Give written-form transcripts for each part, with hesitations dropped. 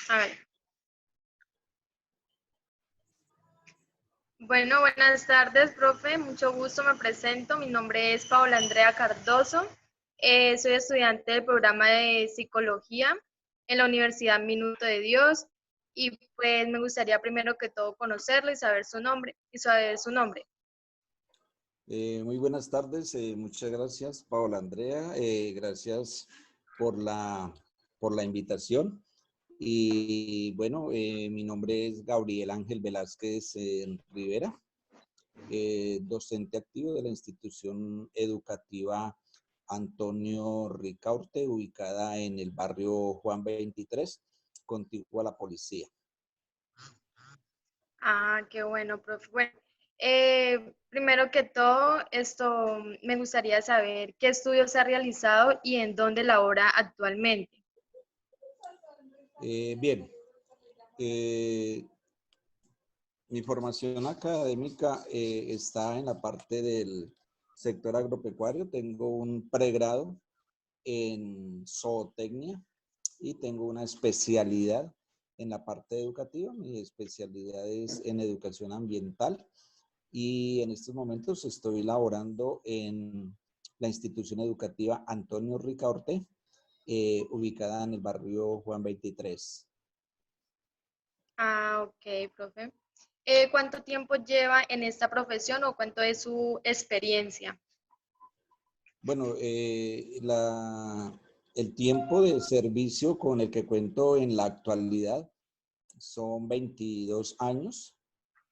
A ver. Bueno, buenas tardes, profe. Mucho gusto, me presento. Mi nombre es Paola Andrea Cardoso. Soy estudiante del programa de psicología en la Universidad Minuto de Dios y pues me gustaría primero que todo conocerlo y saber su nombre. Muy buenas tardes, muchas gracias, Paola Andrea. Gracias por por la invitación. Y bueno, mi nombre es Gabriel Ángel Velázquez Rivera, docente activo de la institución educativa Antonio Ricaurte, ubicada en el barrio Juan 23, contiguo a la policía. Ah, qué bueno, profe. Bueno, primero que todo, esto me gustaría saber qué estudios ha realizado y en dónde labora actualmente. Bien, eh, mi formación académica está en la parte del sector agropecuario. Tengo un pregrado en zootecnia y tengo una especialidad en la parte educativa. Mi especialidad es en educación ambiental y en estos momentos estoy laborando en la institución educativa Antonio Ricaurte, ubicada en el barrio Juan 23. Ah, ok, profe. ¿Cuánto tiempo lleva en esta profesión o cuánto es su experiencia? Bueno, el tiempo de servicio con el que cuento en la actualidad son 22 años,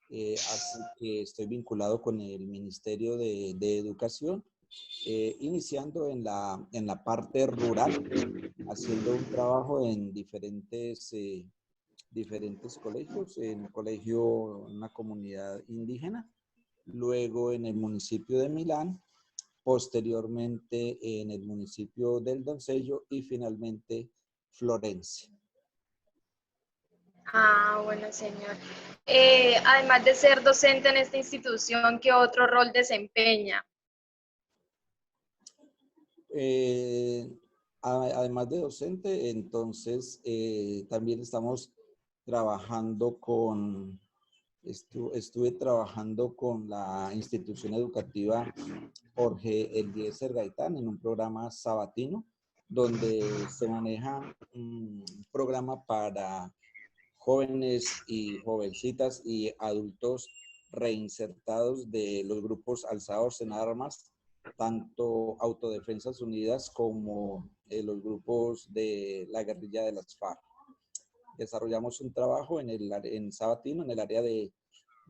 así que estoy vinculado con el Ministerio de Educación, iniciando en en la parte rural, haciendo un trabajo en diferentes colegios, en un colegio, en una comunidad indígena, luego en el municipio de Milán, posteriormente en el municipio del Doncello y finalmente Florencia. Ah, bueno, señor. Además de ser docente en esta institución, ¿qué otro rol desempeña? Eh, Además de docente, entonces también estamos trabajando estuve trabajando con la institución educativa Jorge Eliezer Gaitán en un programa sabatino donde se maneja un programa para jóvenes y jovencitas y adultos reinsertados de los grupos alzados en armas, tanto Autodefensas Unidas como los grupos de la guerrilla de las FARC. Desarrollamos un trabajo en Sabatino, en el área de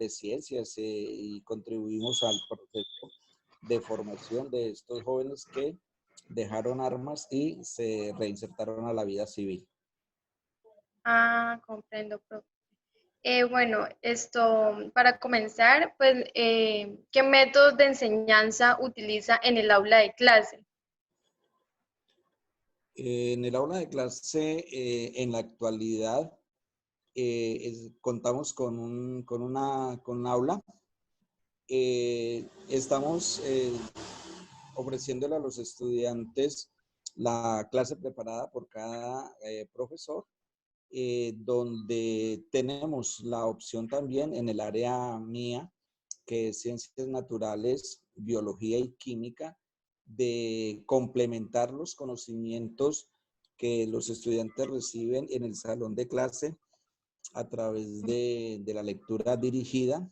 ciencias y contribuimos al proceso de formación de estos jóvenes que dejaron armas y se reinsertaron a la vida civil. Ah, comprendo, profe. Bueno, esto, para comenzar, pues, ¿qué métodos de enseñanza utiliza en el aula de clase? En el aula de clase, en la actualidad, contamos con un aula. Estamos ofreciéndole a los estudiantes la clase preparada por cada profesor, donde tenemos la opción también en el área mía, que es ciencias naturales, biología y química, de complementar los conocimientos que los estudiantes reciben en el salón de clase a través de la lectura dirigida,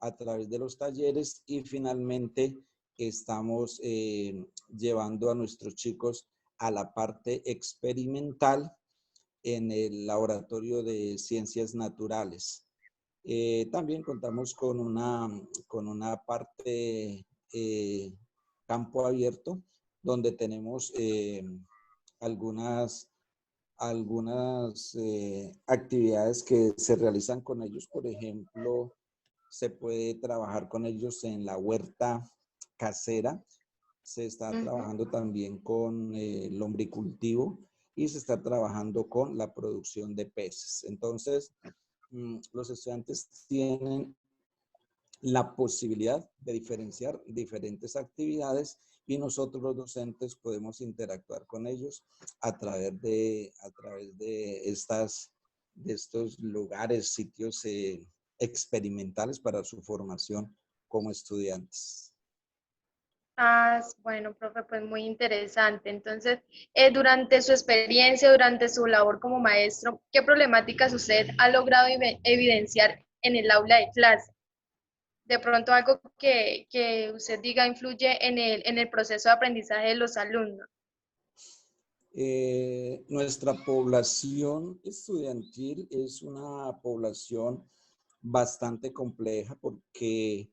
a través de los talleres y finalmente estamos llevando a nuestros chicos a la parte experimental en el laboratorio de ciencias naturales. También contamos con una parte campo abierto donde tenemos algunas, algunas actividades que se realizan con ellos. Por ejemplo, se puede trabajar con ellos en la huerta casera. Se está Ujú. trabajando también con lombricultivo y se está trabajando con la producción de peces. Entonces, los estudiantes tienen la posibilidad de diferenciar diferentes actividades y nosotros los docentes podemos interactuar con ellos a través de de estos lugares, sitios experimentales para su formación como estudiantes. Bueno, profe, pues muy interesante. Entonces, durante su experiencia, durante su labor como maestro, ¿qué problemáticas usted ha logrado evidenciar en el aula de clase? De pronto algo que usted diga influye en el proceso de aprendizaje de los alumnos. Nuestra población estudiantil es una población bastante compleja porque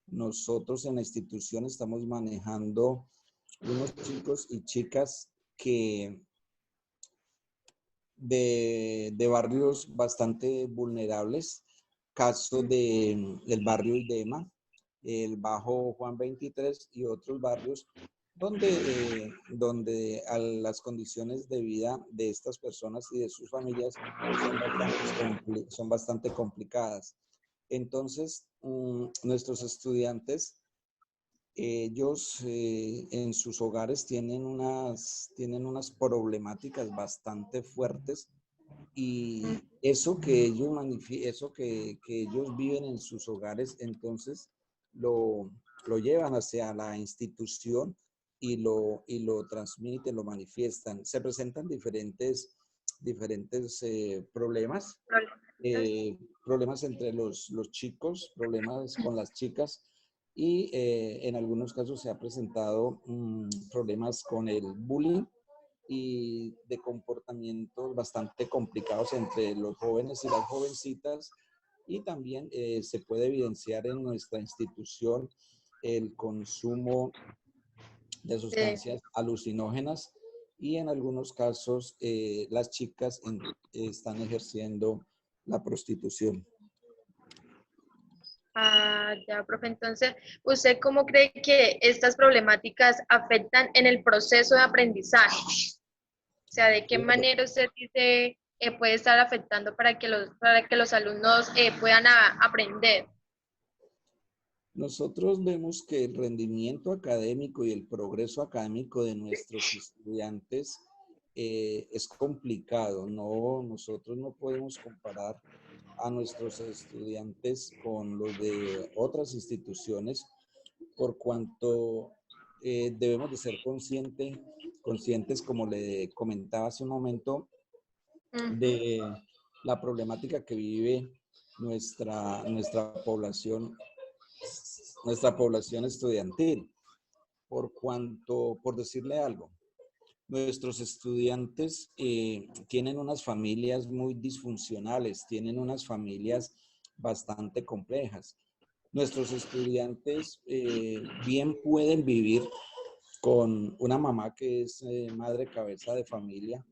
nosotros en la institución estamos manejando unos chicos y chicas que de barrios bastante vulnerables, caso del barrio Idema, el Bajo Juan 23 y otros barrios donde las condiciones de vida de estas personas y de sus familias son bastante complicadas. Entonces, nuestros estudiantes, ellos en sus hogares tienen unas problemáticas bastante fuertes y eso que ellos viven en sus hogares, entonces lo llevan hacia la institución y lo transmiten, lo manifiestan. Se presentan diferentes problemas, Problemáticas. problemas entre los chicos, problemas con las chicas y en algunos casos se ha presentado problemas con el bullying y de comportamientos bastante complicados entre los jóvenes y las jovencitas. Y también se puede evidenciar en nuestra institución el consumo de sustancias alucinógenas y en algunos casos las chicas están ejerciendo la prostitución. Ya, profe. Entonces, ¿usted cómo cree que estas problemáticas afectan en el proceso de aprendizaje? O sea, ¿de qué Claro, manera usted dice puede estar afectando para que los alumnos puedan aprender? nosotros vemos que el rendimiento académico y el progreso académico de nuestros estudiantes es complicado. Nosotros no podemos comparar a nuestros estudiantes con los de otras instituciones por cuanto debemos de ser conscientes, como le comentaba hace un momento, de la problemática que vive nuestra población estudiantil. Por decirle algo, nuestros estudiantes tienen unas familias muy disfuncionales, tienen unas familias bastante complejas. Nuestros estudiantes bien pueden vivir con una mamá que es madre cabeza de familia,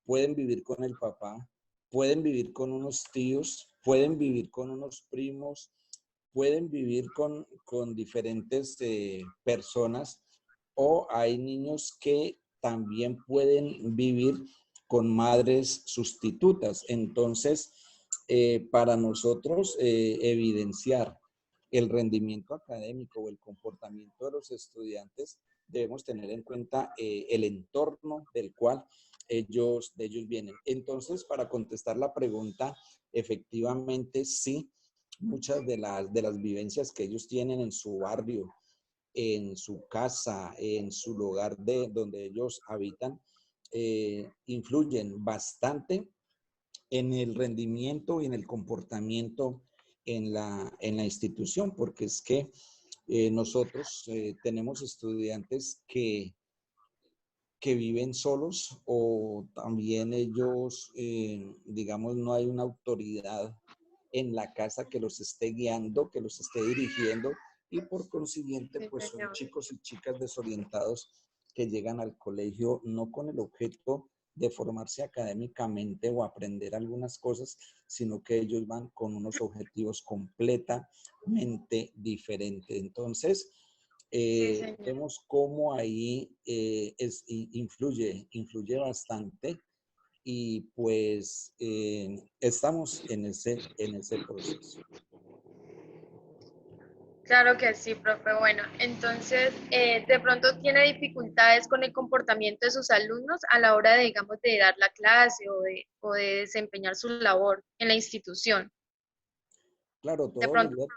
pueden vivir con el papá, pueden vivir con unos tíos, pueden vivir con unos primos, pueden vivir con diferentes personas, o hay niños que también pueden vivir con madres sustitutas. Entonces, para nosotros evidenciar el rendimiento académico o el comportamiento de los estudiantes, debemos tener en cuenta el entorno del cual de ellos vienen. Entonces, para contestar la pregunta, efectivamente sí, muchas de las vivencias que ellos tienen en su barrio, en su casa, en su lugar donde ellos habitan, influyen bastante en el rendimiento y en el comportamiento en la institución, porque es que nosotros tenemos estudiantes que viven solos, o también ellos, digamos, no hay una autoridad en la casa que los esté guiando, que los esté dirigiendo, y por consiguiente, Sí, pues son señor. chicos y chicas desorientados que llegan al colegio no con el objeto de formarse académicamente o aprender algunas cosas, sino que ellos van con unos objetivos completamente diferentes. Entonces, Sí, señor. vemos cómo ahí influye bastante, y pues estamos en ese proceso. Claro que sí, profe. Bueno, entonces, de pronto tiene dificultades con el comportamiento de sus alumnos a la hora de, digamos, de dar la clase o de desempeñar su labor en la institución. Claro, De todos los pronto días.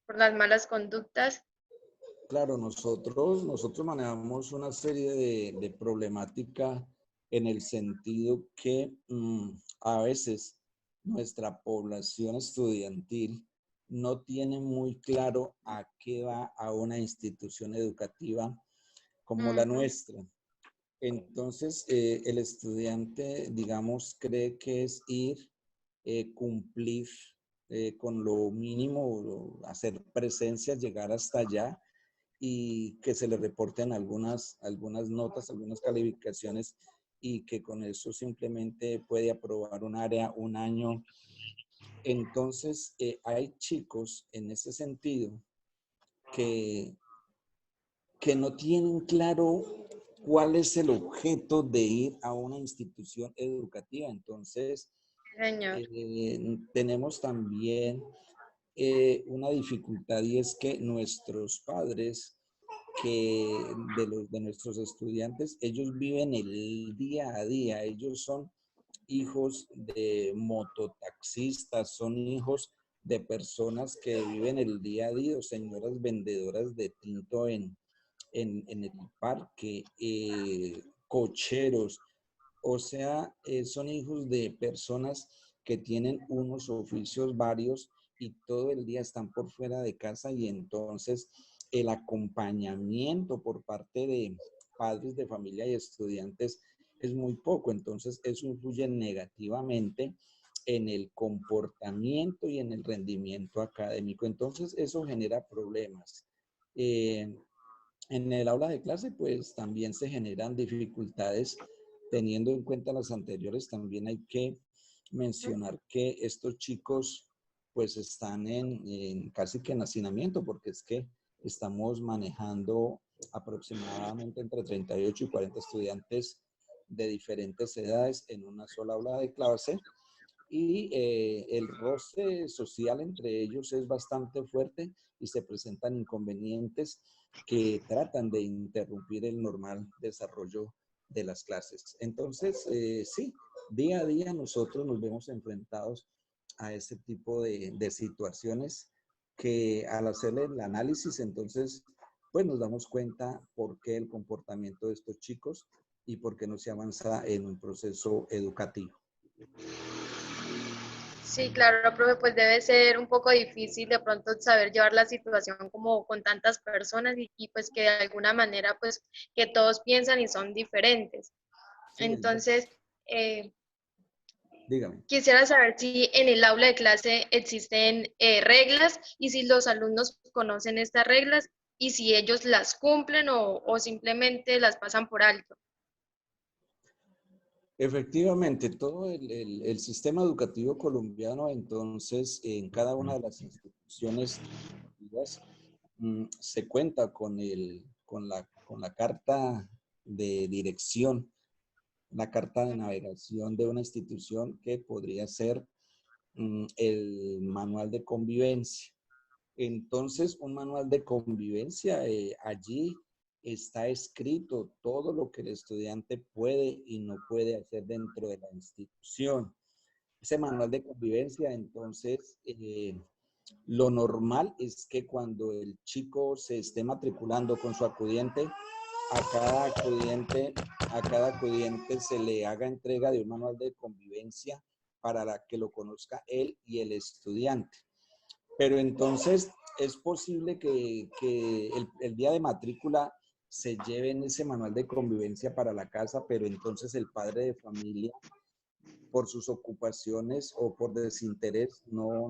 por las malas conductas. Claro, nosotros manejamos una serie de problemática en el sentido que a veces nuestra población estudiantil no tiene muy claro a qué va a una institución educativa como la Ujú, nuestra. Entonces, el estudiante, digamos, cree que es ir, cumplir con lo mínimo, hacer presencia, llegar hasta allá y que se le reporten algunas notas, algunas calificaciones y que con eso simplemente puede aprobar un área un año. Entonces, hay chicos en ese sentido que, que no tienen claro cuál es el objeto de ir a una institución educativa. Entonces, señor. tenemos también una dificultad y es que nuestros padres de nuestros estudiantes, ellos viven el día a día, ellos son hijos de mototaxistas, son hijos de personas que viven el día a día, o señoras vendedoras de tinto en el parque, cocheros, o sea, son hijos de personas que tienen unos oficios varios y todo el día están por fuera de casa y entonces el acompañamiento por parte de padres de familia y estudiantes es muy poco. Entonces eso influye negativamente en el comportamiento y en el rendimiento académico. Entonces eso genera problemas. Eh, en el aula de clase, pues también se generan dificultades. Teniendo en cuenta las anteriores, también hay que mencionar que estos chicos pues están en casi que en hacinamiento, porque es que estamos manejando aproximadamente entre 38 y 40 estudiantes de diferentes edades en una sola aula de clase y el roce social entre ellos es bastante fuerte y se presentan inconvenientes que tratan de interrumpir el normal desarrollo de las clases. Entonces, sí, día a día nosotros nos vemos enfrentados a ese tipo de situaciones que al hacerle el análisis, entonces, pues nos damos cuenta por qué el comportamiento de estos chicos y por qué no se avanza en un proceso educativo. Sí, claro, profe, pues debe ser un poco difícil de pronto saber llevar la situación como con tantas personas y pues que de alguna manera pues que todos piensan y son diferentes. Sí, Entonces, eh, dígame. quisiera saber si en el aula de clase existen reglas y si los alumnos conocen estas reglas y si ellos las cumplen o simplemente las pasan por alto. Efectivamente, todo el sistema educativo colombiano, entonces, en cada una de las instituciones educativas, se cuenta con la carta de dirección, la carta de navegación de una institución que podría ser el manual de convivencia. Entonces, un manual de convivencia, allí está escrito todo lo que el estudiante puede y no puede hacer dentro de la institución. Ese manual de convivencia, entonces, lo normal es que cuando el chico se esté matriculando con su acudiente, a cada acudiente, a cada acudiente se le haga entrega de un manual de convivencia para que lo conozca él y el estudiante. Pero entonces es posible que el día de matrícula se lleven ese manual de convivencia para la casa, pero entonces el padre de familia, por sus ocupaciones o por desinterés, no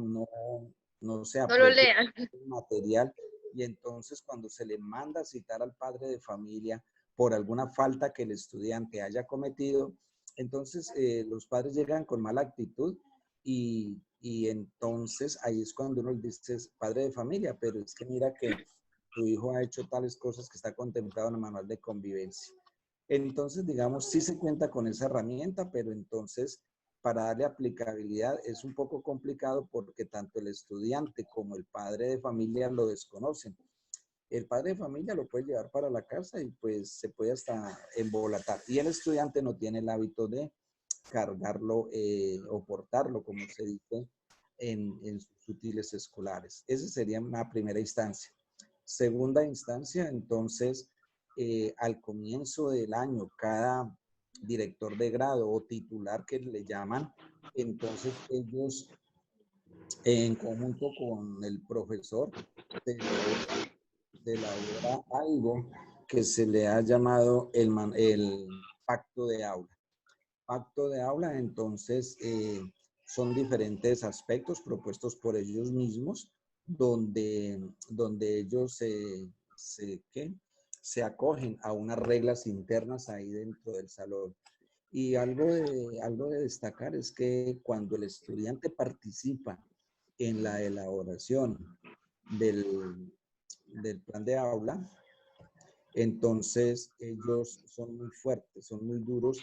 se No lo apropia lean. del material y entonces cuando se le manda a citar al padre de familia por alguna falta que el estudiante haya cometido, entonces los padres llegan con mala actitud y entonces ahí es cuando uno dice, padre de familia, pero es que mira que tu hijo ha hecho tales cosas que está contemplado en el manual de convivencia. Entonces, digamos, sí se cuenta con esa herramienta, pero entonces para darle aplicabilidad es un poco complicado porque tanto el estudiante como el padre de familia lo desconocen. El padre de familia lo puede llevar para la casa y pues se puede hasta embolatar. Y el estudiante no tiene el hábito de cargarlo o portarlo, como se dice en sus útiles escolares. Esa sería una primera instancia. Segunda instancia, entonces, al comienzo del año, cada director de grado o titular que le llaman, entonces ellos en conjunto con el profesor se elabora algo que se le ha llamado el pacto de aula. Pacto de aula, entonces, son diferentes aspectos propuestos por ellos mismos, donde ellos se acogen a unas reglas internas ahí dentro del salón. Y algo de destacar es que cuando el estudiante participa en la elaboración del plan de aula, entonces ellos son muy fuertes, son muy duros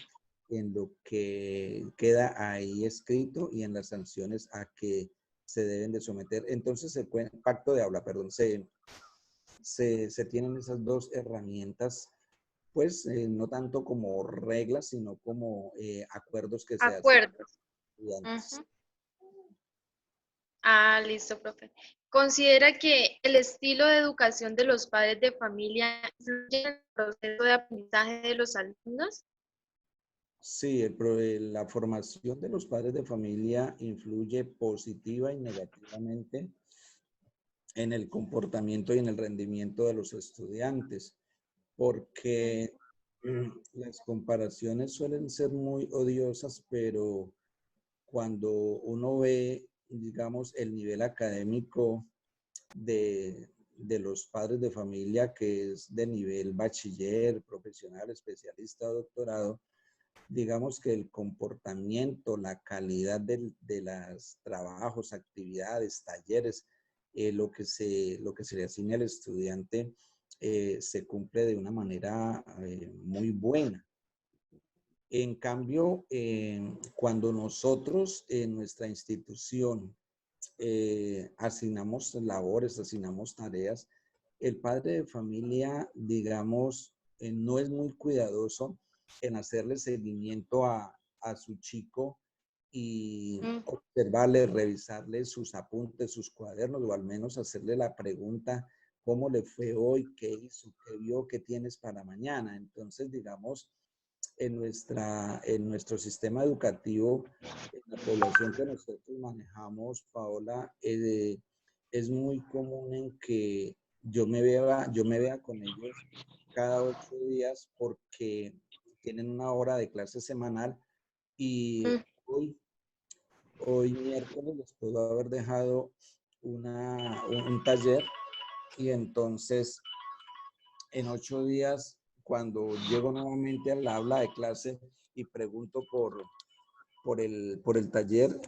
en lo que queda ahí escrito y en las sanciones a que se deben de someter. Entonces, el pacto de aula, perdón, se tienen esas dos herramientas, pues no tanto como reglas, sino como acuerdos que se hacen Acuerdos. estudiantes. Ujú. Ah, listo, profe. ¿Considera que el estilo de educación de los padres de familia influye en el proceso de aprendizaje de los alumnos? Sí, la formación de los padres de familia influye positiva y negativamente en el comportamiento y en el rendimiento de los estudiantes, porque las comparaciones suelen ser muy odiosas, pero cuando uno ve, digamos, el nivel académico de los padres de familia, que es de nivel bachiller, profesional, especialista, doctorado, digamos que el comportamiento, la calidad de los trabajos, actividades, talleres, lo que se le asigna al estudiante se cumple de una manera muy buena. En cambio, cuando nosotros en nuestra institución asignamos labores, asignamos tareas, el padre de familia, digamos, no es muy cuidadoso en hacerle seguimiento a su chico y Mm, observarle, revisarle sus apuntes, sus cuadernos, o al menos hacerle la pregunta, ¿cómo le fue hoy? ¿Qué hizo? ¿Qué vio? ¿Qué tienes para mañana? Entonces, digamos, en nuestro sistema educativo, en la población que nosotros manejamos, Paola, es muy común en que yo me vea con ellos cada 8 días porque tienen una hora de clase semanal y mm. hoy miércoles les puedo haber dejado un taller y entonces en 8 días, cuando llego nuevamente al aula de clase y pregunto por el taller,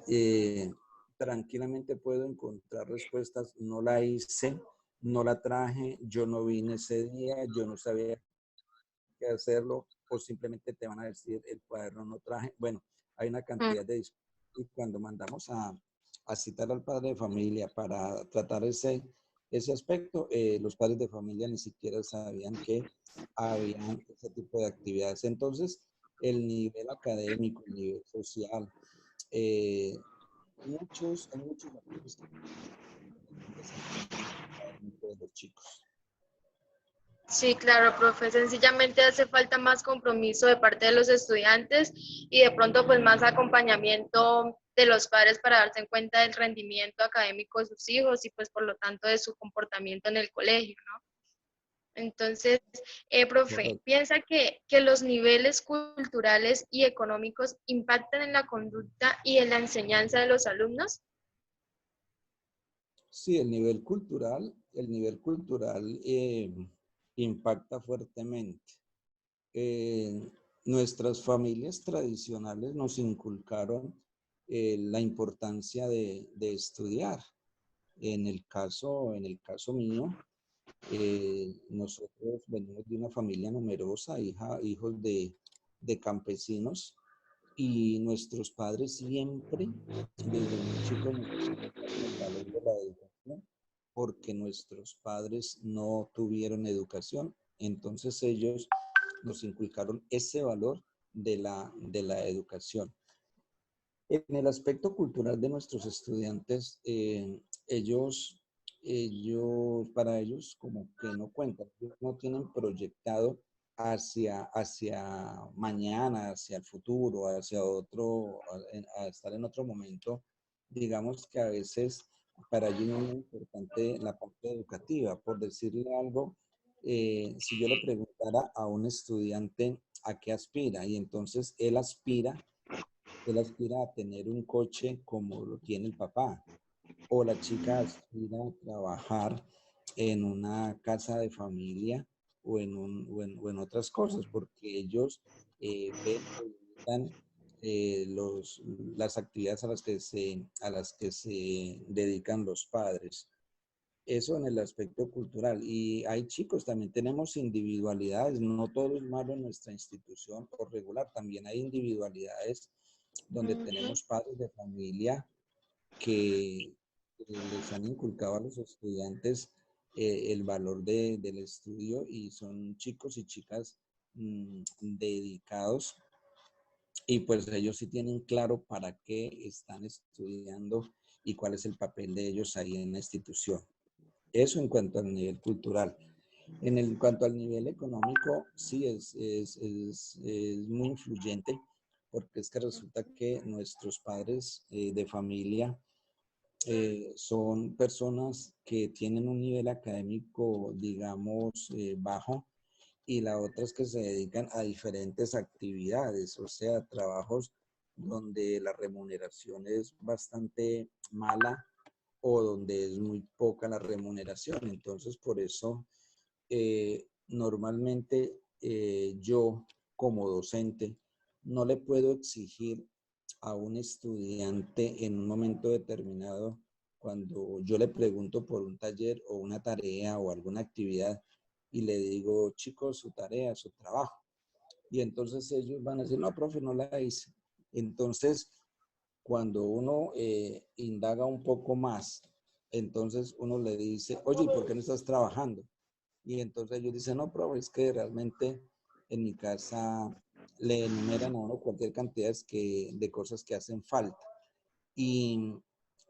tranquilamente puedo encontrar respuestas. No la hice, no la traje, yo no vine ese día, yo no sabía qué hacerlo, o simplemente te van a decir el cuaderno no traje. Bueno, hay una Mm. cantidad de discusiones y cuando mandamos a citar al padre de familia para tratar ese aspecto, los padres de familia ni siquiera sabían que habían ese tipo de actividades. Entonces, el nivel académico, el nivel social, eh, hay muchos factores que en el desempeño académico de los chicos. Sí, claro, profe. Sencillamente hace falta más compromiso de parte de los estudiantes y de pronto pues más acompañamiento de los padres para darse en cuenta del rendimiento académico de sus hijos y pues por lo tanto de su comportamiento en el colegio, ¿no? Entonces, profe, Correcto. ¿piensa que los niveles culturales y económicos impactan en la conducta y en la enseñanza de los alumnos? Sí, el nivel cultural impacta fuertemente. Eh, Nuestras familias tradicionales nos inculcaron la importancia de estudiar. En el caso mío, nosotros venimos de una familia numerosa, hijos de campesinos, Y nuestros padres siempre, desde muy chicos, nos inculcaron el valor de la educación, porque nuestros padres no tuvieron educación. Entonces ellos nos inculcaron ese valor de la educación. En el aspecto cultural de nuestros estudiantes, para ellos como que no cuentan, ellos no tienen proyectado hacia mañana, hacia el futuro, hacia otro, a estar en otro momento. Digamos que a veces para ellos no es muy importante la parte educativa. Por decirle algo, si yo le preguntara a un estudiante a qué aspira, y entonces él aspira a tener un coche como lo tiene el papá, o la chica aspira a trabajar en una casa de familia o en otras cosas, porque ellos ven o imitan las actividades a las que se dedican los padres. Eso en el aspecto cultural. Y hay chicos, también tenemos individualidades, no todo es malo en nuestra institución por regular, también hay individualidades donde Ujú. tenemos padres de familia que les han inculcado a los estudiantes el valor del estudio, y son chicos y chicas dedicados, y pues ellos sí tienen claro para qué están estudiando y cuál es el papel de ellos ahí en la institución. Eso en cuanto al nivel cultural. En cuanto al nivel económico, sí es muy influyente, porque es que resulta que nuestros padres de familia son personas que tienen un nivel académico, digamos, bajo, y la otra es que se dedican a diferentes actividades, o sea, trabajos donde la remuneración es bastante mala o donde es muy poca la remuneración. Entonces, por eso, normalmente yo como docente no le puedo exigir a un estudiante en un momento determinado, cuando yo le pregunto por un taller o una tarea o alguna actividad y le digo, chicos, su tarea, su trabajo. Y entonces ellos van a decir, no, profe, no la hice. Entonces, cuando uno indaga un poco más, entonces uno le dice, oye, ¿y por qué no estás trabajando? Y entonces ellos dicen, no, profe, es que realmente en mi casa le enumeran a uno cualquier cantidad de cosas que hacen falta. Y,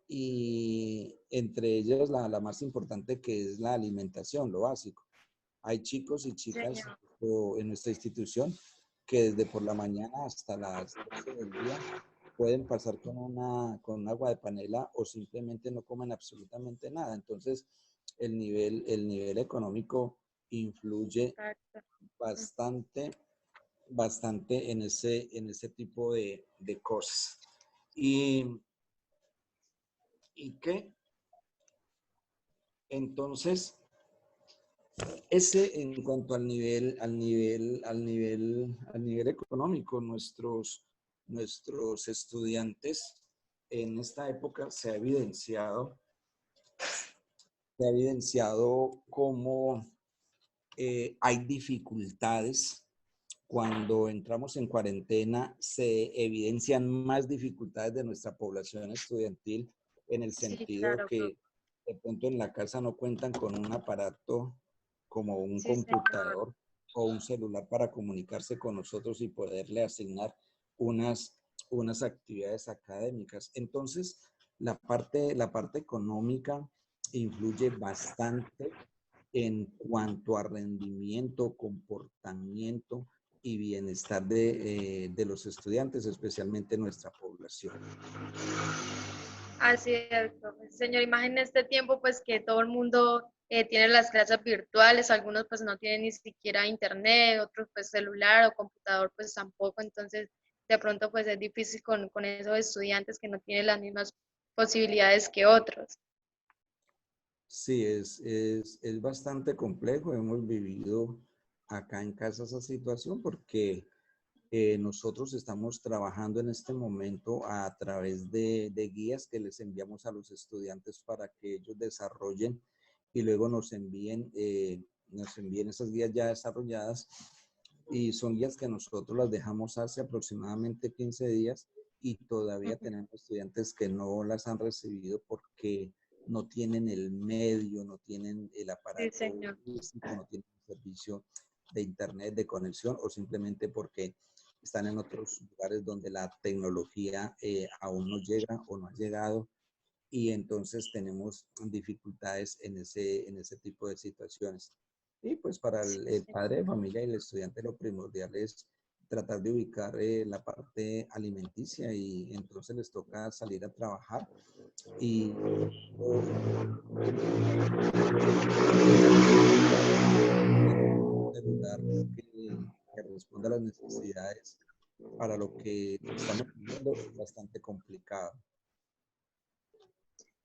y entre ellas la más importante, que es la alimentación, lo básico. Hay chicos y chicas Señor. en nuestra institución que desde por la mañana hasta las 12 del día pueden pasar con un agua de panela, o simplemente no comen absolutamente nada. Entonces, el nivel económico influye Exacto. bastante, bastante en ese tipo de cosas. Y, y que entonces, ese en cuanto al nivel económico, nuestros estudiantes en esta época se ha evidenciado cómo hay dificultades. Cuando entramos en cuarentena, se evidencian más dificultades de nuestra población estudiantil, en el Sí, sentido claro, profe. que de pronto en la casa no cuentan con un aparato como un Sí, señor. computador o un celular para comunicarse con nosotros y poderle asignar unas, unas actividades académicas. Entonces, la parte económica influye bastante en cuanto a rendimiento, comportamiento y bienestar de los estudiantes, especialmente nuestra población. Así es, profe. Señor, imagine este tiempo pues que todo el mundo tiene las clases virtuales, algunos pues no tienen ni siquiera internet, otros pues celular o computador pues tampoco, entonces de pronto pues es difícil con esos estudiantes que no tienen las mismas posibilidades que otros. Sí, es bastante complejo. Hemos vivido acá en casa esa situación, porque nosotros estamos trabajando en este momento a través de guías que les enviamos a los estudiantes para que ellos desarrollen y luego nos envíen esas guías ya desarrolladas y son guías que nosotros las dejamos hace aproximadamente 15 días y todavía tenemos estudiantes que no las han recibido porque no tienen el medio, no tienen el Sí, aparato señor. físico, no tienen el servicio de internet, de conexión, o simplemente porque están en otros lugares donde la tecnología aún no llega o no ha llegado, y entonces tenemos dificultades en ese tipo de situaciones. Y pues para el padre de familia y el estudiante lo primordial es tratar de ubicar la parte alimenticia, y entonces les toca salir a trabajar y celular que responda a las necesidades para lo que estamos viviendo es bastante complicado.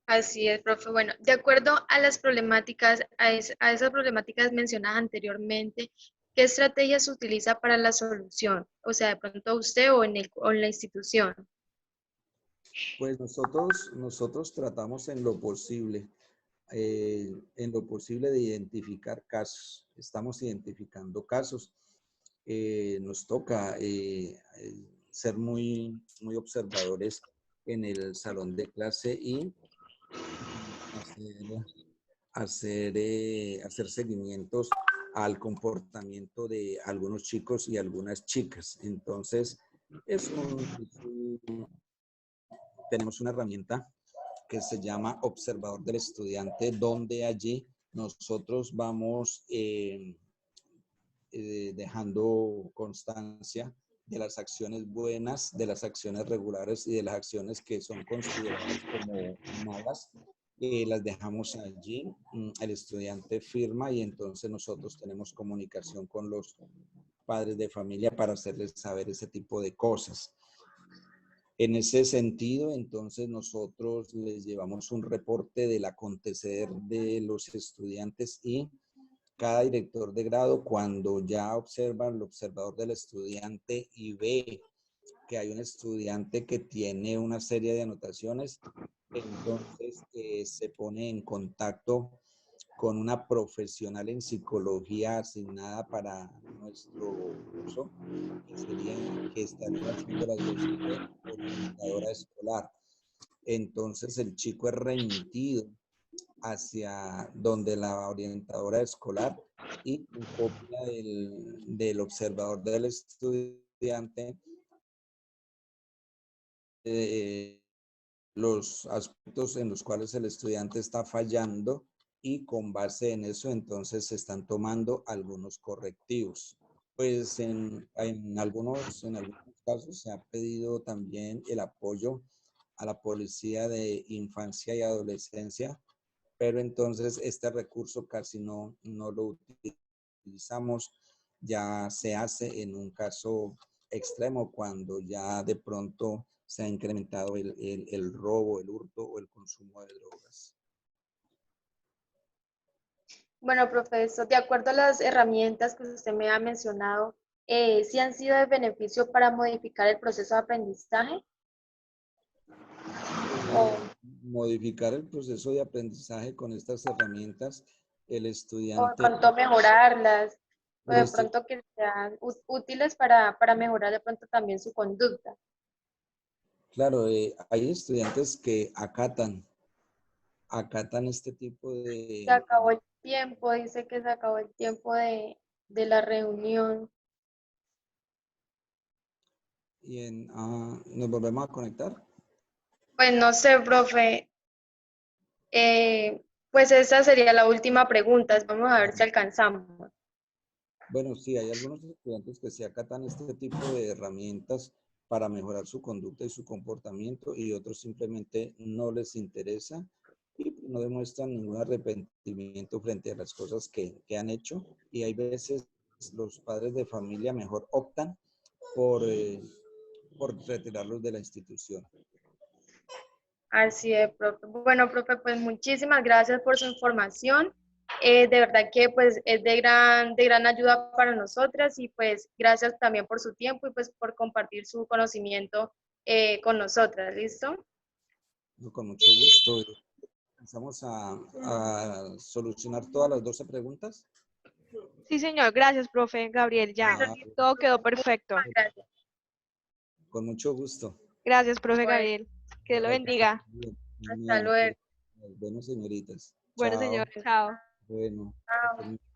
Así es, profe. Bueno, de acuerdo a las problemáticas, a esas problemáticas mencionadas anteriormente, ¿qué estrategia se utiliza para la solución? O sea, de pronto usted o en la institución. Pues nosotros tratamos en lo posible de identificar casos. Estamos identificando casos. Nos toca ser muy observadores en el salón de clase y hacer, hacer seguimientos al comportamiento de algunos chicos y algunas chicas. Entonces, tenemos una herramienta que se llama Observador del Estudiante, donde allí nosotros vamos dejando constancia de las acciones buenas, de las acciones regulares y de las acciones que son consideradas como malas. Las dejamos allí, el estudiante firma y entonces nosotros tenemos comunicación con los padres de familia para hacerles saber ese tipo de cosas. En ese sentido, entonces nosotros les llevamos un reporte del acontecer de los estudiantes, y cada director de grado, cuando ya observa el observador del estudiante y ve que hay un estudiante que tiene una serie de anotaciones, entonces se pone en contacto con una profesional en psicología asignada para nuestro curso, que estaría haciendo las veces de orientadora escolar. Entonces el chico es remitido hacia donde la orientadora escolar, y con copia del observador del estudiante eh, los aspectos en los cuales el estudiante está fallando, y con base en eso entonces se están tomando algunos correctivos. Pues en algunos casos se ha pedido también el apoyo a la Policía de Infancia y Adolescencia, pero entonces este recurso casi no lo utilizamos. Ya se hace en un caso extremo, cuando ya de pronto se ha incrementado el robo, el hurto o el consumo de drogas. Bueno, profesor, de acuerdo a las herramientas que usted me ha mencionado, ¿sí han sido de beneficio para modificar el proceso de aprendizaje? Modificar el proceso de aprendizaje con estas herramientas, el O de estudiante, pronto mejorarlas, o el de estu- pronto que sean útiles para mejorar de pronto también su conducta. claro, hay estudiantes que acatan este tipo Se de... acabó el tiempo, dice que se acabó el tiempo de la reunión. ¿Nos volvemos a conectar? Pues no sé, profe, pues esa sería la última pregunta, vamos a ver si alcanzamos. Bueno, sí, hay algunos estudiantes que se acatan este tipo de herramientas para mejorar su conducta y su comportamiento, y otros simplemente no les interesa y no demuestran ningún arrepentimiento frente a las cosas que han hecho. Y hay veces los padres de familia mejor optan por, eh, por retirarlos de la institución. Así es, profe. Bueno, profe, pues muchísimas gracias por su información. De verdad que pues es de gran ayuda para nosotras y pues gracias también por su tiempo y pues por compartir su conocimiento con nosotras. ¿Listo? Con mucho gusto. Empezamos a solucionar todas las 12 preguntas. Sí, señor. Gracias, profe Gabriel. Ya, Ah, todo quedó perfecto. Gracias. con mucho gusto. Gracias, profe Bueno, Gabriel. Que Dios lo Vale, que esté bendiga. muy bien. hasta Amén. luego. Bueno, señoritas. Bueno, señor. Chao. Chao. Bueno. Chao.